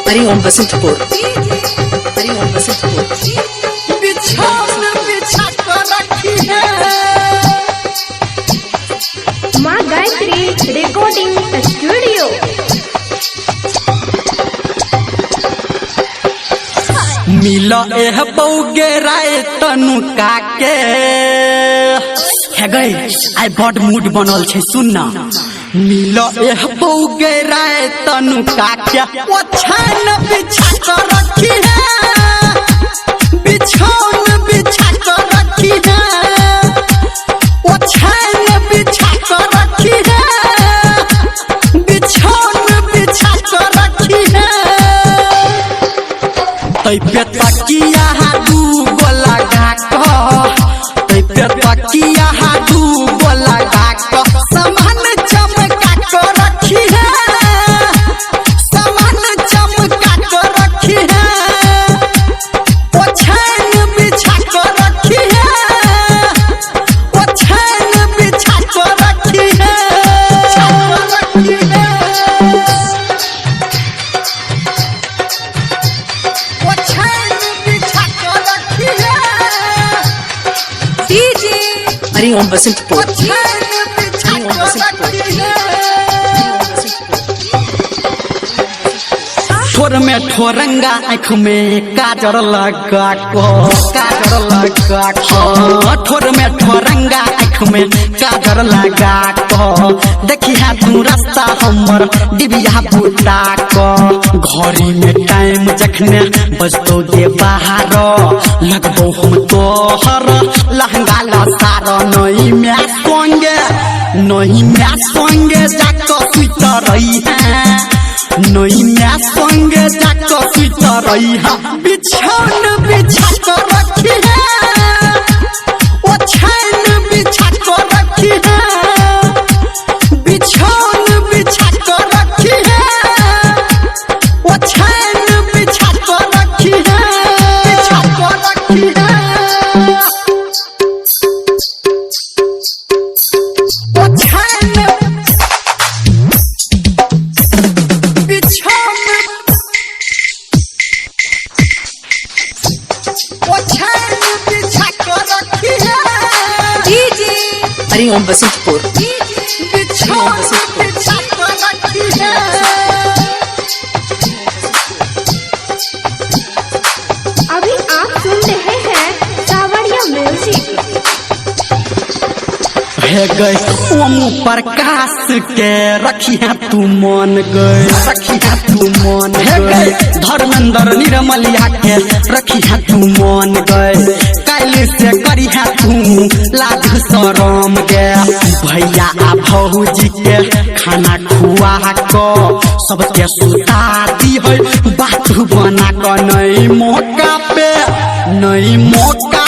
हरिओम बसंतपुर, हरिओम बसंतपुर। माँ Gayatri recording studio. मिलो एह बौगे राय तनु काके हे गई आई बड मूड बनल छे सुन ना। मिलो एह बौगे राय तनु काके ओछान बिछा कर रखी है, बिछौन बिछा कर रखी है, ओछान बिछा कर रखी है, बिछौन बिछा कर रखी है। तै पे तकिया दू गोला गाक, तै पे तकिया दू गोला गाक, सामान चमका कर रखी है, सामान चमका कर रखी है, ओछान बिछा कर रखी है, ओछान बिछा कर रखी है। हरिओम बसंतपुर, हरिओम बसंतपुर। ठोर में ठोरंगा आँख में काजर लगा को, काजर लगा को, ठोर में ठोरंगा आँख में काजर लगा को, देखी है तू रास्ता हमर डिबिया बुता को। घड़ी में टाइम जखने बजतो गे बाहर, लगबो हम तोहर लहंगा लसार। नहीं मैं संगे, नहीं मैं संगे जाको सुत रही है, नहीं मैं संगे जाको सुत रही है। बिछौन बिछा कर रखी है, ओछान बिछा कर रखी है, बिछौन बिछा कर रखी है, ओछान बिछा कर रखी है, बिछा कर रखी है। हरिओम बसंतपुर, हरिओम बसंतपुर। अभी आप सुन रहे हैं सावरिया म्यूजिक। हे गई ओम प्रकाश के रखी है तू मन गई, रखी है तू मन गई। धर्मेंद्र निर्मलिया के रखी है तू मन गई, काल से करी है तू लाज शरम गे। भैया आ भौजी के खाना खुआ को सबके सुता दी है, बात बना को नहीं मौका पे, नहीं मौका